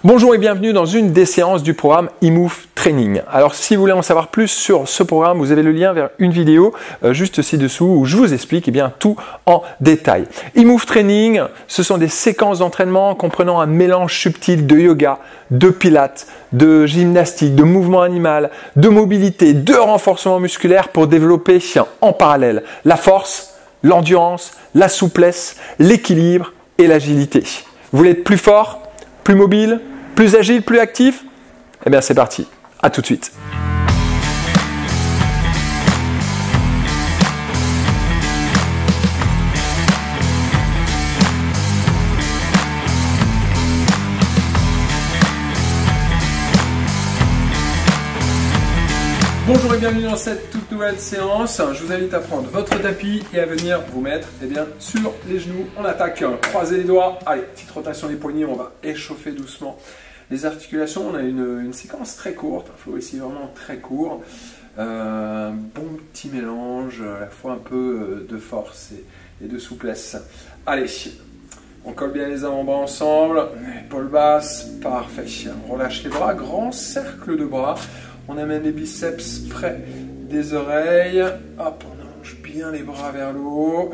Bonjour et bienvenue dans une des séances du programme eMove Training. Alors si vous voulez en savoir plus sur ce programme, vous avez le lien vers une vidéo juste ci-dessous où je vous explique tout en détail. eMove Training, ce sont des séquences d'entraînement comprenant un mélange subtil de yoga, de pilates, de gymnastique, de mouvement animal, de mobilité, de renforcement musculaire pour développer en parallèle la force, l'endurance, la souplesse, l'équilibre et l'agilité. Vous voulez être plus fort, plus mobile, plus agile, plus actif? Eh bien c'est parti, à tout de suite. Bonjour et bienvenue dans cette toute nouvelle séance. Je vous invite à prendre votre tapis et à venir vous mettre sur les genoux. On attaque, croisez les doigts. Allez, petite rotation des poignets, on va échauffer doucement les articulations. On a une séquence très courte, il faut ici vraiment très court. Bon petit mélange, à la fois un peu de force et de souplesse. Allez, on colle bien les avant-bras ensemble, épaules basses, parfait. On relâche les bras, grand cercle de bras. On amène les biceps près des oreilles. Hop, on allonge bien les bras vers le haut.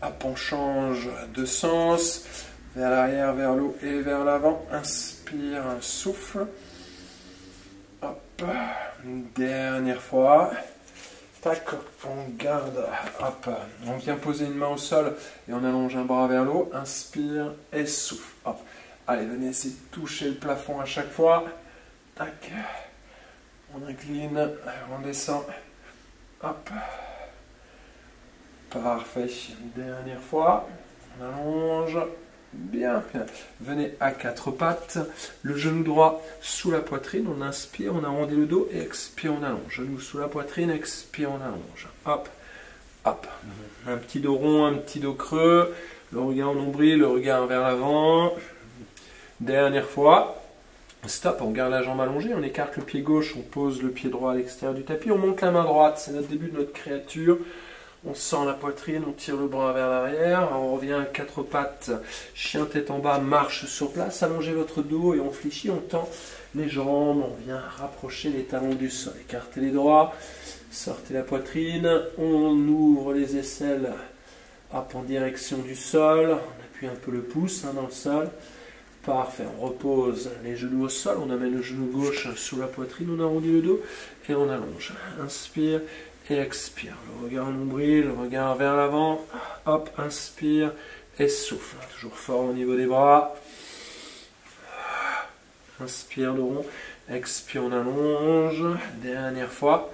Hop, on change de sens. Vers l'arrière, vers le haut et vers l'avant. Inspire, un souffle. Hop, une dernière fois. Tac, on garde. Hop, on vient poser une main au sol et on allonge un bras vers le haut. Inspire et souffle. Hop. Allez, venez essayer de toucher le plafond à chaque fois. Tac. On incline, on descend, hop, parfait, dernière fois, on allonge, bien, venez à quatre pattes, le genou droit sous la poitrine, on inspire, on arrondit le dos et expire, on allonge, genou sous la poitrine, expire, on allonge, hop, hop, un petit dos rond, un petit dos creux, le regard au nombril, le regard vers l'avant, dernière fois. Stop, on garde la jambe allongée, on écarte le pied gauche, on pose le pied droit à l'extérieur du tapis, on monte la main droite, c'est notre début de notre créature. On sent la poitrine, on tire le bras vers l'arrière, on revient à quatre pattes, chien tête en bas, marche sur place, allongez votre dos et on fléchit, on tend les jambes, on vient rapprocher les talons du sol, écartez les doigts, sortez la poitrine, on ouvre les aisselles hop, en direction du sol, on appuie un peu le pouce dans le sol. Parfait, on repose les genoux au sol, on amène le genou gauche sous la poitrine, on arrondit le dos et on allonge. Inspire et expire. Le regard au nombril, le regard vers l'avant. Hop, inspire et souffle. Toujours fort au niveau des bras. Inspire de rond, expire, on allonge. Dernière fois.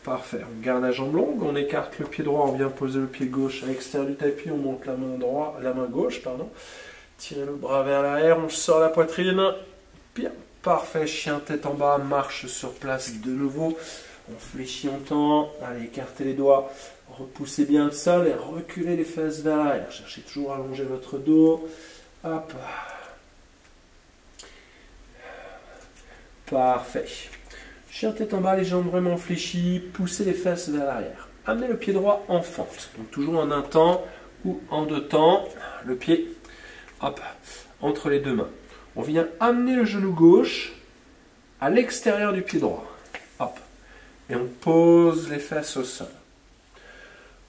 Parfait, on garde la jambe longue, on écarte le pied droit, on vient poser le pied gauche à l'extérieur du tapis, on monte la main gauche, pardon. Tirez le bras vers l'arrière, on sort la poitrine. Bien, parfait, chien tête en bas, marche sur place de nouveau. On fléchit, on tend. Allez, écartez les doigts, repoussez bien le sol et reculez les fesses vers l'arrière. Cherchez toujours à allonger votre dos. Hop. Parfait. Chien tête en bas, les jambes vraiment fléchies. Poussez les fesses vers l'arrière. Amenez le pied droit en fente. Donc toujours en un temps ou en deux temps. Le pied hop, entre les deux mains. On vient amener le genou gauche à l'extérieur du pied droit. Hop. Et on pose les fesses au sol.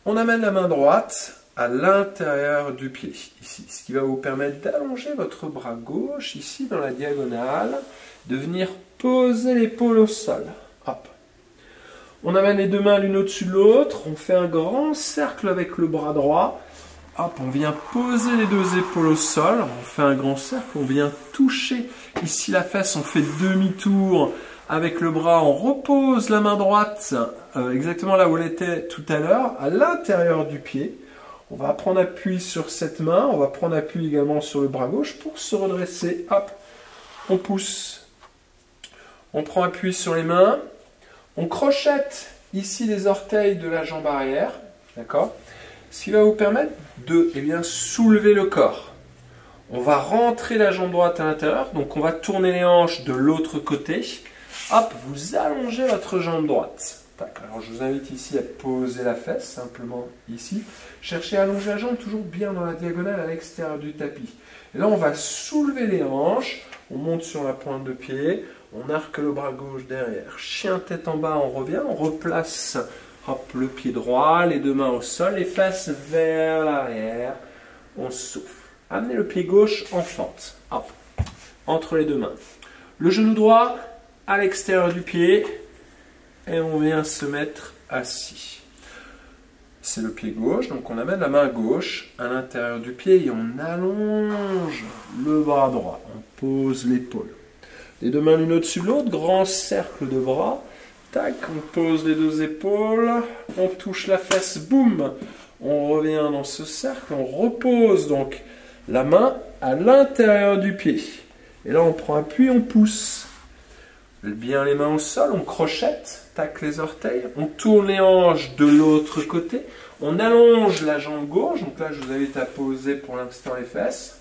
On amène la main droite à l'intérieur du pied, ici. Ce qui va vous permettre d'allonger votre bras gauche, ici dans la diagonale, de venir poser l'épaule au sol. Hop. On amène les deux mains l'une au-dessus de l'autre. On fait un grand cercle avec le bras droit. Hop, on vient poser les deux épaules au sol, on fait un grand cercle, on vient toucher ici la fesse, on fait demi-tour avec le bras, on repose la main droite exactement là où elle était tout à l'heure, à l'intérieur du pied. On va prendre appui sur cette main, on va prendre appui également sur le bras gauche pour se redresser. Hop, on pousse, on prend appui sur les mains, on crochette ici les orteils de la jambe arrière, d'accord ? Ce qui va vous permettre de soulever le corps. On va rentrer la jambe droite à l'intérieur, donc on va tourner les hanches de l'autre côté. Hop, vous allongez votre jambe droite. Tac. Alors je vous invite ici à poser la fesse, simplement ici. Cherchez à allonger la jambe toujours bien dans la diagonale à l'extérieur du tapis. Et là on va soulever les hanches, On monte sur la pointe de pied, on arque le bras gauche derrière. Chien tête en bas, on revient, on replace hop, le pied droit, les deux mains au sol, les fesses vers l'arrière. On souffle. Amenez le pied gauche en fente. Hop, entre les deux mains. Le genou droit à l'extérieur du pied et on vient se mettre assis. C'est le pied gauche, donc on amène la main gauche à l'intérieur du pied et on allonge le bras droit. On pose l'épaule. Les deux mains l'une au-dessus de l'autre, grand cercle de bras. Tac, on pose les deux épaules, on touche la fesse, boum. On revient dans ce cercle, on repose donc la main à l'intérieur du pied. Et là on prend appui, on pousse. Bien les mains au sol, on crochette, tac les orteils, on tourne les hanches de l'autre côté, on allonge la jambe gauche, donc là je vous invite à poser pour l'instant les fesses,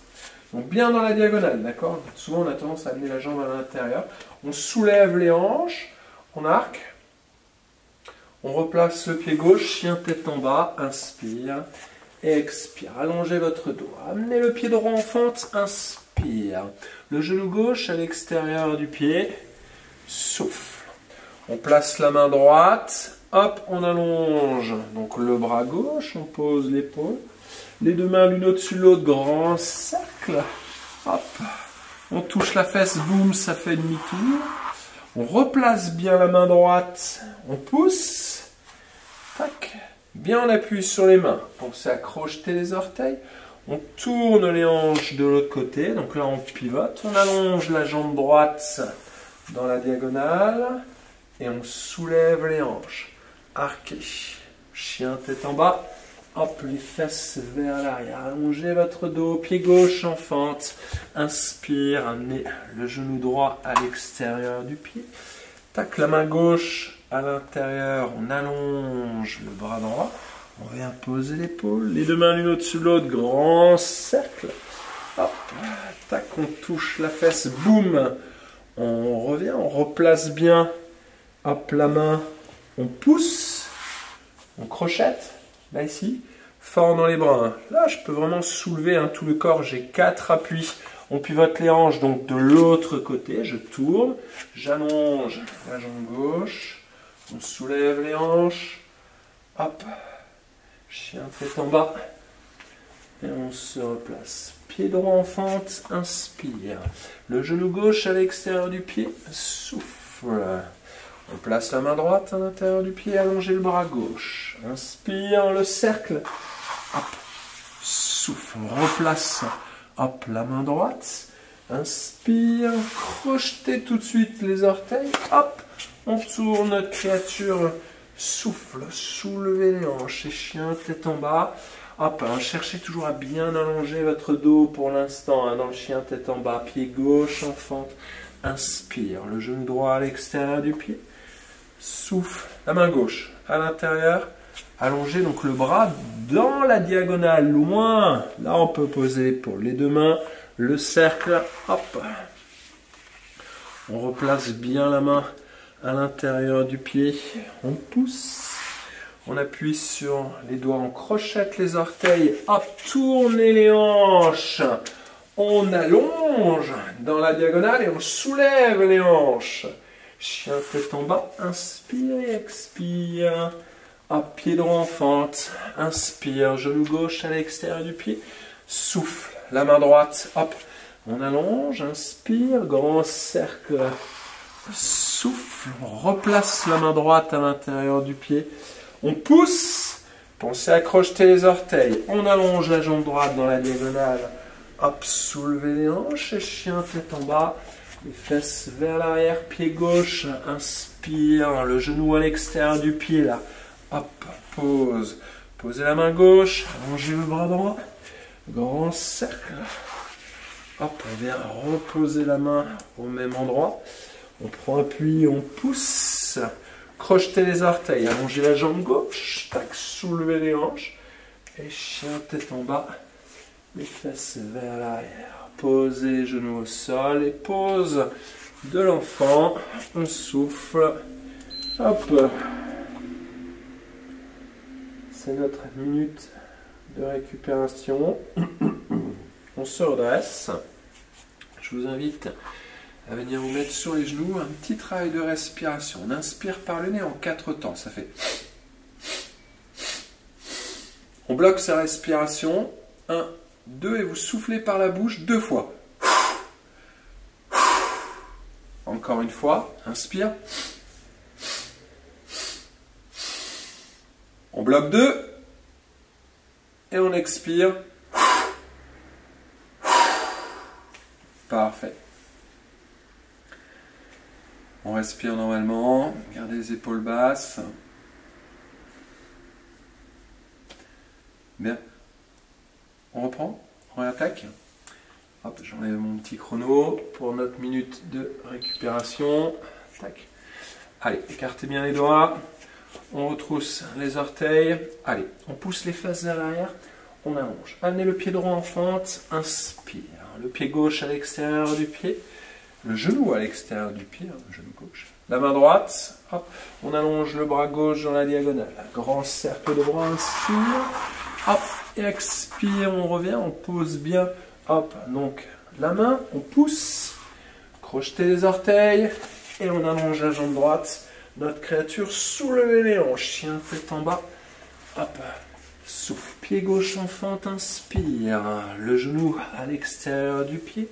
donc bien dans la diagonale, d'accord? Souvent on a tendance à amener la jambe à l'intérieur, on soulève les hanches, on arque, on replace le pied gauche, chien tête en bas, inspire, expire, allongez votre dos, amenez le pied droit en fente, inspire, le genou gauche à l'extérieur du pied, souffle. On place la main droite, hop, on allonge donc le bras gauche, on pose l'épaule, les deux mains l'une au-dessus de l'autre, grand cercle, hop, on touche la fesse, boum, ça fait demi-tour, on replace bien la main droite, on pousse, tac, bien on appuie sur les mains, pensez à crocheter les orteils, on tourne les hanches de l'autre côté, donc là on pivote, on allonge la jambe droite dans la diagonale et on soulève les hanches, arqué, chien tête en bas, hop les fesses vers l'arrière, allongez votre dos, pied gauche en fente, inspire, amenez le genou droit à l'extérieur du pied, tac la main gauche à l'intérieur, on allonge le bras droit, on vient poser l'épaule, les deux mains l'une au-dessus de l'autre, grand cercle, hop, tac on touche la fesse, boum. On revient, on replace bien, hop, la main, on pousse, on crochette, là ici, fort dans les bras. Là, je peux vraiment soulever tout le corps, j'ai 4 appuis. On pivote les hanches, donc de l'autre côté, je tourne, j'allonge la jambe gauche, on soulève les hanches, hop, chien tête en bas, et on se replace. Pied droit en fente, inspire. Le genou gauche à l'extérieur du pied, souffle. On place la main droite à l'intérieur du pied, allongez le bras gauche. Inspire, le cercle. Hop, souffle, on replace. Hop, la main droite. Inspire, crochetez tout de suite les orteils. Hop, on tourne notre créature. Souffle, soulevez les hanches et chien tête en bas. Hop, cherchez toujours à bien allonger votre dos pour l'instant, dans le chien tête en bas, pied gauche en fente, inspire, le genou droit à l'extérieur du pied, souffle, la main gauche à l'intérieur, allongez donc le bras dans la diagonale, loin, là on peut poser l'épaule, les deux mains, le cercle, hop, on replace bien la main à l'intérieur du pied, on pousse. On appuie sur les doigts, on crochette les orteils, hop, tournez les hanches. On allonge dans la diagonale et on soulève les hanches. Chien tête en bas, inspire et expire. Hop, pied droit en fente, inspire, genou gauche à l'extérieur du pied, souffle, la main droite, hop, on allonge, inspire, grand cercle, souffle, on replace la main droite à l'intérieur du pied. On pousse, pensez à crocheter les orteils, on allonge la jambe droite dans la diagonale, hop, soulevez les hanches, et chien tête en bas, les fesses vers l'arrière, pied gauche, inspire, le genou à l'extérieur du pied là, hop, pose, posez la main gauche, allongez le bras droit, grand cercle, hop, on vient reposer la main au même endroit, on prend appui, on pousse, crochetez les orteils, allongez la jambe gauche, tac, soulevez les hanches, et chien tête en bas, les fesses vers l'arrière. Posez les genoux au sol et pose de l'enfant, on souffle, hop. C'est notre minute de récupération. On se redresse. Je vous invite à venir vous mettre sur les genoux. Un petit travail de respiration. On inspire par le nez en 4 temps. Ça fait... On bloque sa respiration. 1, 2 et vous soufflez par la bouche 2 fois. Encore une fois. Inspire. On bloque 2. Et on expire. Parfait. On respire normalement. Gardez les épaules basses. Bien. On reprend. On réattaque. Hop, j'enlève mon petit chrono pour notre minute de récupération. Tac. Allez, écartez bien les doigts. On retrousse les orteils. Allez, on pousse les fesses vers l'arrière. On allonge. Amenez le pied droit en fente. Inspire. Le pied gauche à l'extérieur du pied. Le genou à l'extérieur du pied. Le genou gauche. La main droite. Hop. On allonge le bras gauche dans la diagonale. Grand cercle de bras. Inspire. Hop. Et expire. On revient. On pose bien. Hop. Donc, la main. On pousse. Crochetez les orteils. Et on allonge la jambe droite. Notre créature, soulevez les hanches. Chien tête en bas. Hop. Souffle. Pied gauche en fente. Inspire. Le genou à l'extérieur du pied.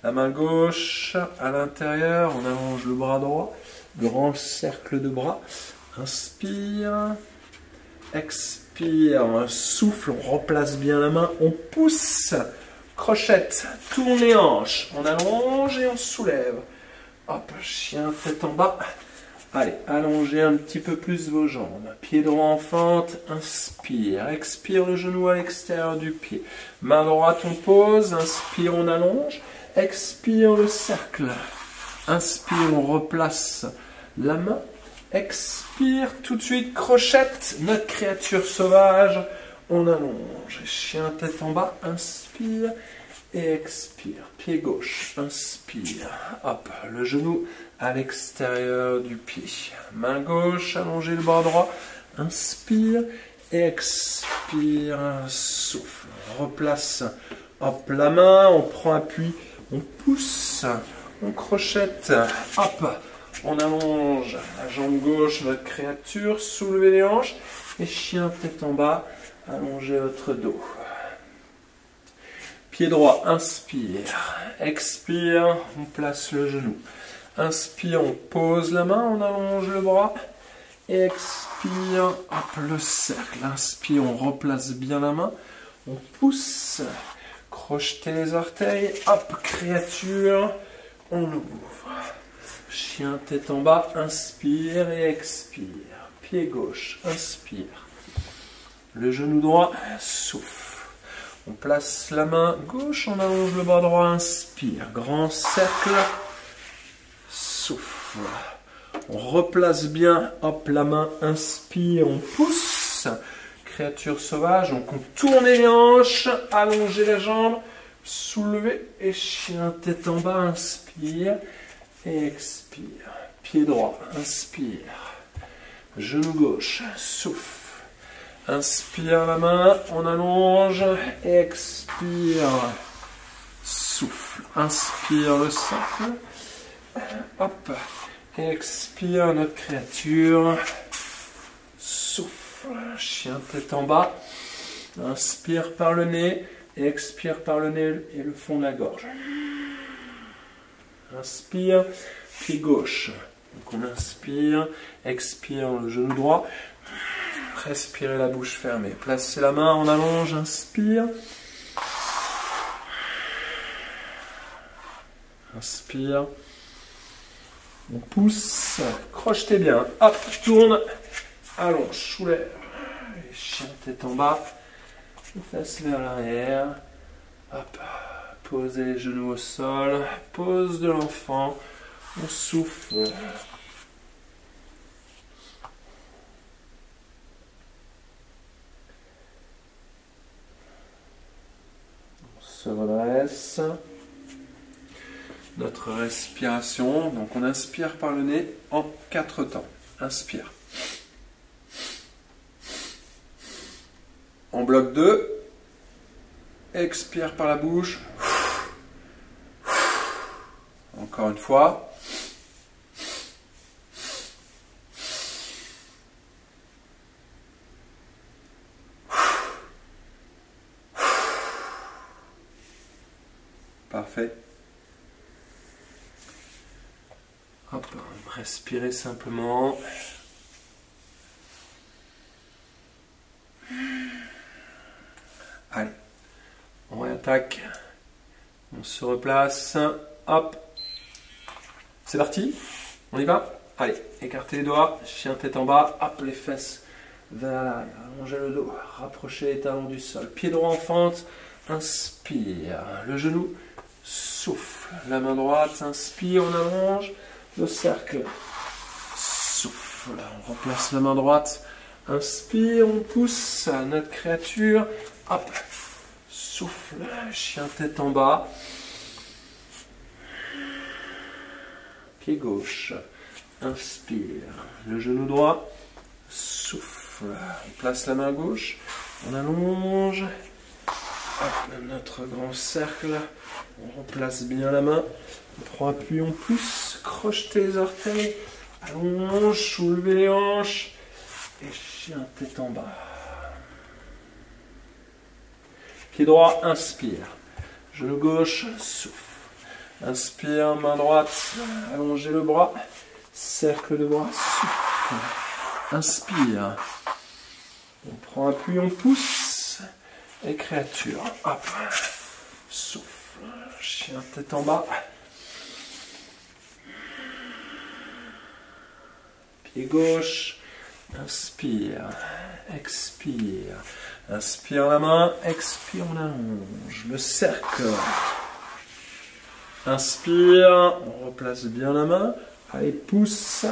La main gauche à l'intérieur. On allonge le bras droit. Grand cercle de bras. Inspire. Expire. Souffle. On replace bien la main. On pousse. Crochette. Tourne les hanches. On allonge et on soulève. Hop. Chien tête en bas. Allez, allongez un petit peu plus vos jambes. Pied droit en fente, inspire. Expire le genou à l'extérieur du pied. Main droite, on pose. Inspire, on allonge. Expire le cercle. Inspire, on replace la main. Expire, tout de suite, crochette. Notre créature sauvage. On allonge. Chien tête en bas, inspire. Et expire. Pied gauche, inspire. Hop, le genou à l'extérieur du pied. Main gauche, allongez le bras droit. Inspire et expire. Souffle. On replace. Hop, la main. On prend appui. On pousse. On crochette. Hop. On allonge la jambe gauche, votre créature. Soulevez les hanches. Et chien tête en bas. Allongez votre dos. Pied droit, inspire. Expire. On place le genou. Inspire, on pose la main, on allonge le bras. Expire, hop, le cercle. Inspire, on replace bien la main. On pousse. Crochetez les orteils. Hop, créature. On ouvre. Chien tête en bas. Inspire et expire. Pied gauche. Inspire. Le genou droit. Souffle. On place la main gauche. On allonge le bras droit. Inspire. Grand cercle. Souffle. On replace bien, hop, la main, inspire, on pousse. Créature sauvage, donc on tourne les hanches, allongez la jambe, soulevez et chien tête en bas, inspire et expire. Pied droit, inspire. Genou gauche, souffle. Inspire la main, on allonge, expire. Souffle, inspire le cercle. Hop, expire notre créature. Souffle, chien tête en bas. Inspire par le nez et expire par le nez et le fond de la gorge. Inspire, pied gauche. Donc on inspire, expire le genou droit. Respirez la bouche fermée. Placez la main, on allonge, inspire. Inspire. On pousse, crochetez bien, hop, tourne, allonge, soulève, et chien tête en bas, face vers l'arrière, hop, posez les genoux au sol, pose de l'enfant, on souffle. On se redresse. Notre respiration, donc on inspire par le nez en 4 temps. Inspire. On bloque 2. Expire par la bouche. Encore Encore une fois. Parfait. Hop, respirez simplement. Allez, on réattaque. On se replace. Hop. C'est parti. On y va. Allez, écartez les doigts. Chien tête en bas. Hop, les fesses vers l'arrière. Allongez le dos. Rapprochez les talons du sol. Pied droit en fente. Inspire. Le genou. Souffle. La main droite. Inspire. On allonge. Le cercle. Souffle. On replace la main droite. Inspire. On pousse notre créature. Hop. Souffle. Chien tête en bas. Pied gauche. Inspire. Le genou droit. Souffle. On place la main gauche. On allonge. Hop, notre grand cercle. On replace bien la main. On prend appui, on pousse. Crochetez les orteils. Allonge, soulevez les hanches. Et chien tête en bas. Pied droit, inspire. Genou gauche, souffle. Inspire, main droite, allongez le bras. Cercle de bras, souffle. Inspire. On prend appui, on pousse. Et créature. Hop. Souffle. Chien tête en bas. Pied gauche. Inspire. Expire. Inspire la main. Expire, on allonge. Le cercle. Inspire. On replace bien la main. Allez, pousse.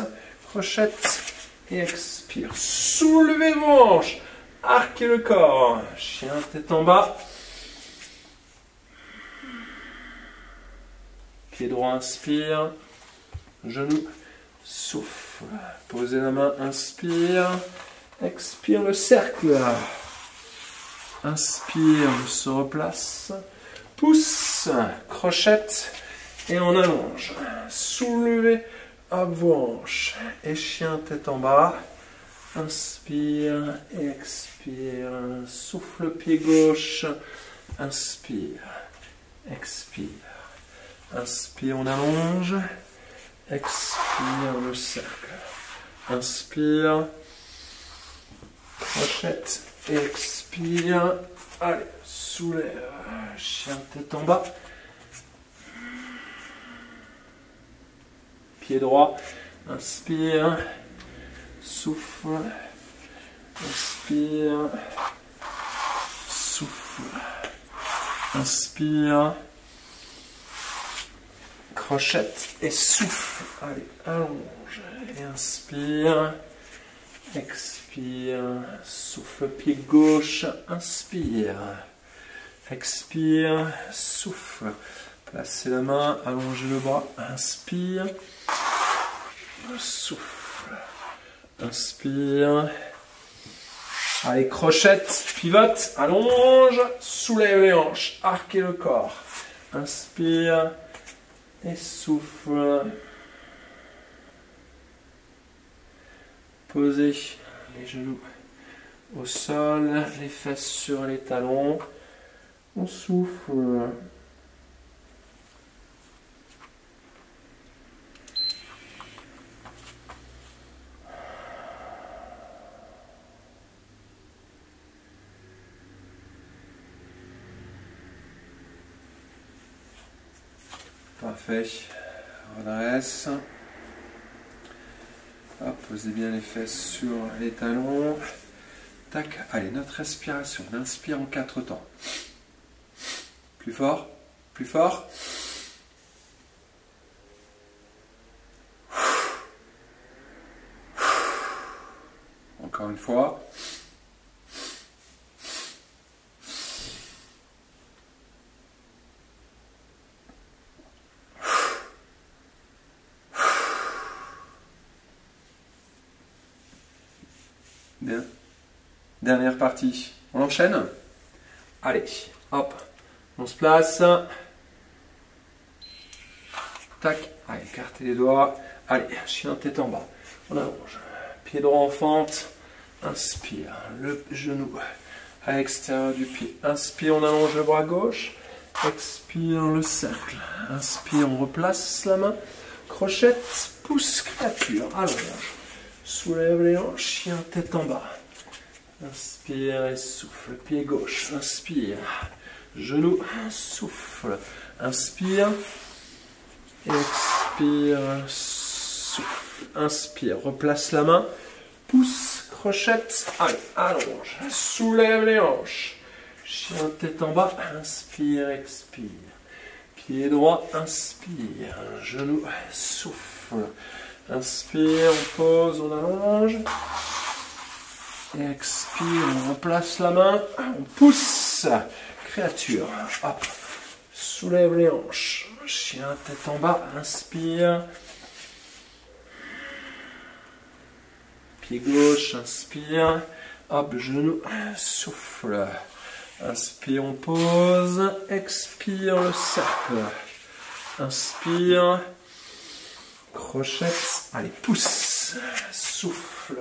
Crochette. Et expire. Soulevez vos hanches. Arquez le corps. Chien tête en bas. Pied droit, inspire. Genou, souffle. Posez la main, inspire. Expire le cercle. Inspire, on se replace. Pousse, crochette. Et on allonge. Soulevez hop, vos hanches. Et chien tête en bas. Inspire et expire. Souffle pied gauche. Inspire. Expire. Inspire, on allonge. Expire le cercle. Inspire. Crochette. Expire. Allez, soulève. Chien tête en bas. Pied droit. Inspire. Souffle. Inspire. Souffle. Inspire. Crochette et souffle. Allez, allonge. Et inspire. Expire. Souffle pied gauche. Inspire. Expire. Souffle. Placez la main. Allongez le bras. Inspire. Souffle. Inspire. Allez, crochette, pivote, allonge, soulève les hanches, arquez le corps. Inspire et souffle. Posez les genoux au sol, les fesses sur les talons. On souffle. Parfait. Redresse. Hop, posez bien les fesses sur les talons. Tac. Allez, notre respiration. On inspire en 4 temps. Plus fort. Plus fort. Encore une fois. Bien. Dernière partie. On enchaîne. Allez, hop. On se place. Tac. Allez, écartez les doigts. Allez, chien tête en bas. On allonge. Pied droit en fente. Inspire. Le genou à l'extérieur du pied. Inspire, on allonge le bras gauche. Expire le cercle. Inspire, on replace la main. Crochette, pousse, créature. Allonge. Soulève les hanches. Chien tête en bas. Inspire et souffle. Pied gauche. Inspire. Genou. Souffle. Inspire. Expire. Souffle. Inspire. Replace la main. Pousse. Crochette. Allez. Allonge. Soulève les hanches. Chien tête en bas. Inspire. Expire. Pied droit. Inspire. Genou. Souffle. Inspire. On pose. On allonge. Expire, on replace la main, on pousse, créature, hop, soulève les hanches, chien tête en bas, inspire, pied gauche, inspire, hop, genou, souffle, inspire, on pose, expire le cercle, inspire, crochette, allez, pousse, souffle,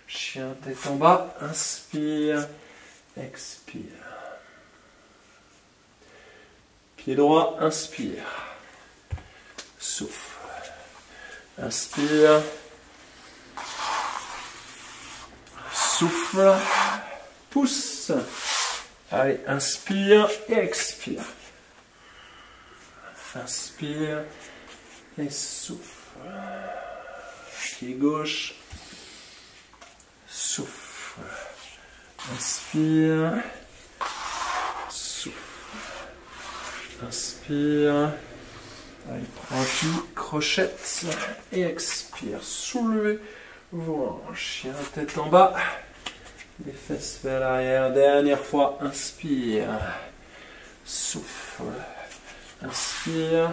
chien tête en bas, inspire, expire. Pied droit, inspire. Souffle. Inspire. Souffle. Pousse. Allez, inspire et expire. Inspire et souffle. Pied gauche. Souffle. Inspire. Souffle. Inspire. Allez, prends un pied, crochette et expire. Soulevez vos hanches. Chien tête en bas. Les fesses vers l'arrière. Dernière fois. Inspire. Souffle. Inspire.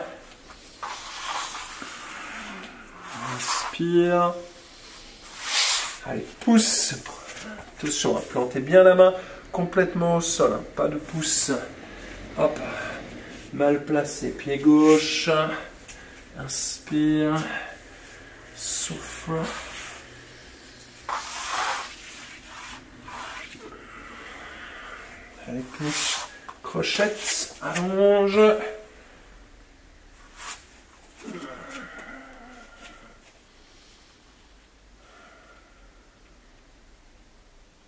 Inspire. Allez, pousse. Attention à planter bien la main complètement au sol. Hein. Pas de pouce. Hop. Mal placé. Pied gauche. Inspire. Souffle. Allez, pousse. Crochette. Allonge.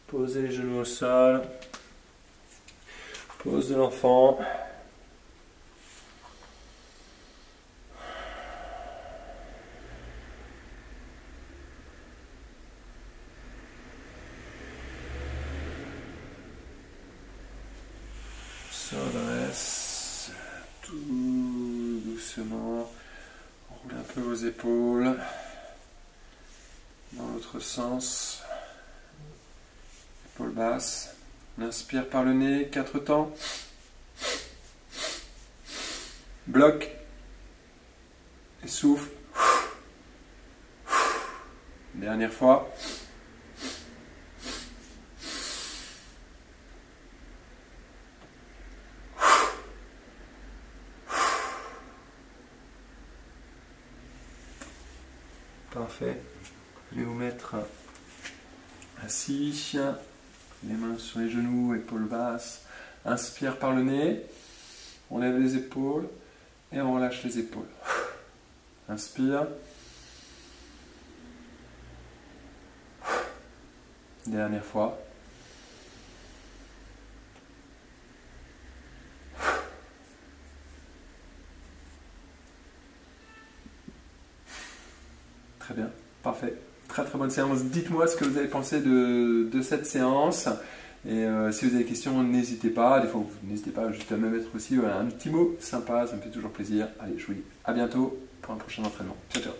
Posez les genoux au sol. Pose de l'enfant. Se redresse tout doucement. Roule un peu vos épaules dans l'autre sens. Épaule basse. On inspire par le nez, 4 temps. Bloc. Et souffle. Dernière fois. Parfait. Je vais vous mettre assis. Les mains sur les genoux, épaules basses. Inspire par le nez. On lève les épaules et on relâche les épaules. Inspire. Dernière fois. Très bien, parfait. Très très bonne séance. Dites-moi ce que vous avez pensé de cette séance. Et si vous avez des questions, n'hésitez pas. Des fois, n'hésitez pas juste à me mettre aussi un petit mot sympa. Ça me fait toujours plaisir. Allez, je vous dis à bientôt pour un prochain entraînement. Ciao, ciao.